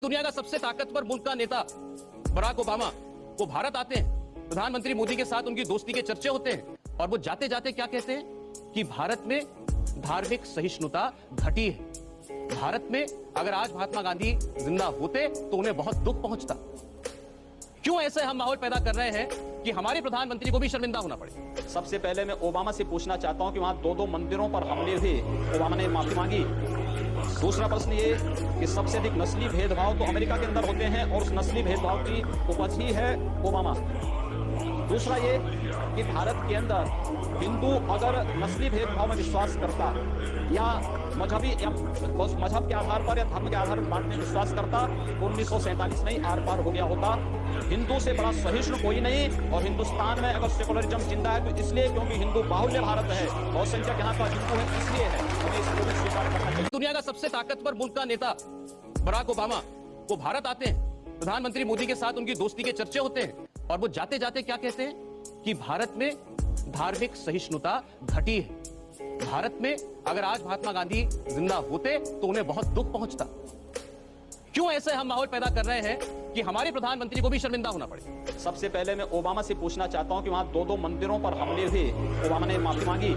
दुनिया का सबसे ताकतवर मुल्क का नेता बराक ओबामा वो भारत आते हैं। प्रधानमंत्री मोदी के साथ उनकी दोस्ती के चर्चे होते हैं और वो जाते जाते क्या कहते हैं कि भारत में धार्मिक सहिष्णुता घटी है। भारत में अगर आज महात्मा गांधी जिंदा होते तो उन्हें बहुत दुख पहुंचता। क्यों ऐसे हम माहौल पैदा कर रहे हैं कि हमारे प्रधानमंत्री को भी शर्मिंदा होना पड़े? सबसे पहले मैं ओबामा से पूछना चाहता हूं कि वहां दो मंदिरों पर हमले हुए, ओबामा ने माफी मांगी। दूसरा प्रश्न ये कि सबसे अधिक नस्ली भेदभाव तो अमेरिका के अंदर होते हैं और उस नस्ली भेदभाव की उपज ही है ओबामा। दूसरा ये कि भारत के अंदर हिंदू अगर नस्ली भेदभाव में विश्वास करता या मजहबी या मजहब के आधार पर या धर्म के आधार पर बांटने में विश्वास करता तो 1947 में ही आर पार हो गया होता। हिंदू से बड़ा सहिष्णु कोई नहीं। और हिंदुस्तान में अगर सेकुलरिज्म जिंदा है तो इसलिए क्योंकि हिंदू बाहुल्य भारत है, बहुसंख्यक यहाँ का हिंदू है, इसलिए है। हमें इसको भी स्वीकार करना चाहिए। दुनिया का सबसे ताकतवर मुल्क का नेता बराक ओबामा वो भारत आते हैं। प्रधानमंत्री मोदी के साथ उनकी दोस्ती के चर्चे होते हैं और वो जाते जाते क्या कहते हैं कि भारत में धार्मिक सहिष्णुता घटी है। भारत में अगर आज महात्मा गांधी जिंदा होते तो उन्हें बहुत दुख पहुंचता। क्यों ऐसे हम माहौल पैदा कर रहे हैं कि हमारे प्रधानमंत्री को भी शर्मिंदा होना पड़े? सबसे पहले मैं ओबामा से पूछना चाहता हूं कि वहां दो मंदिरों पर हमले हुए, ओबामा ने माफी मांगी।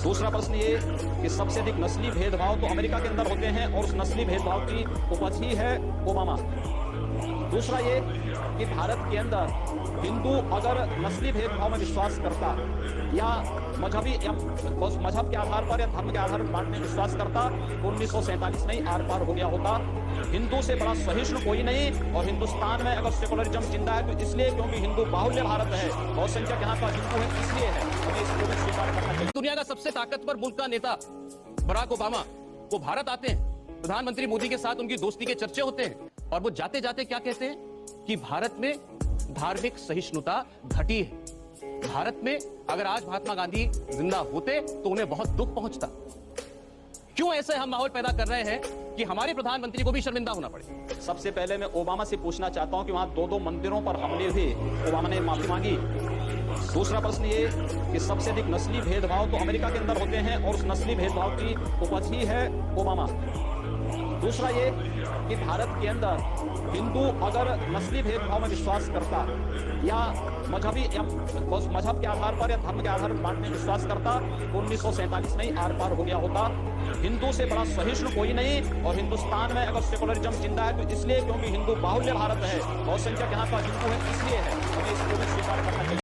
दूसरा प्रश्न ये कि सबसे अधिक नस्ली भेदभाव तो अमेरिका के अंदर होते हैं और उस नस्ली भेदभाव की उपज ही है ओबामा। दूसरा ये कि भारत के अंदर हिंदू अगर नस्ली भेदभाव में विश्वास करता या मजहबी या मजहब के आधार पर या धर्म के आधार पर बांटने में विश्वास करता तो 1947 में ही आर पार हो गया होता। हिंदू से बड़ा सहिष्णु कोई नहीं। और हिंदुस्तान में अगर सेकुलरिज्म जिंदा है तो इसलिए क्योंकि हिंदू बाहुल्य भारत है, बहुसंख्यक यहाँ का हिंदू है, इसलिए है। हमें इसको भी स्वीकार करना चाहिए। दुनिया का सबसे ताकतवर मुल्क का नेता बराक ओबामा वो भारत आते हैं। प्रधानमंत्री मोदी के साथ उनकी दोस्ती के चर्चे होते हैं और वो जाते जाते क्या कहते हैं कि भारत में धार्मिक सहिष्णुता घटी है। भारत में अगर आज महात्मा गांधी जिंदा होते तो उन्हें बहुत दुख पहुंचता। क्यों ऐसे हम माहौल पैदा कर रहे हैं कि हमारे प्रधानमंत्री को भी शर्मिंदा होना पड़े? सबसे पहले मैं ओबामा से पूछना चाहता हूं कि वहां दो मंदिरों पर हमले हुए, ओबामा ने माफी मांगी। दूसरा प्रश्न ये कि सबसे अधिक नस्ली भेदभाव तो अमेरिका के अंदर होते हैं और उस नस्ली भेदभाव की उपज ही है ओबामा। दूसरा ये कि भारत के अंदर हिंदू अगर नस्ली भेदभाव में विश्वास करता या मजहबी या मजहब के आधार पर या धर्म के आधार पर बांटने में विश्वास करता तो 1947 में ही आर पार हो गया होता। हिंदू से बड़ा सहिष्णु कोई नहीं। और हिंदुस्तान में अगर सेकुलरिज्म जिंदा है तो इसलिए क्योंकि हिंदू बाहुल्य भारत है, बहुसंख्यक यहाँ का हिंदू है, इसलिए है। हमें इसको भी स्वीकार करना चाहिए।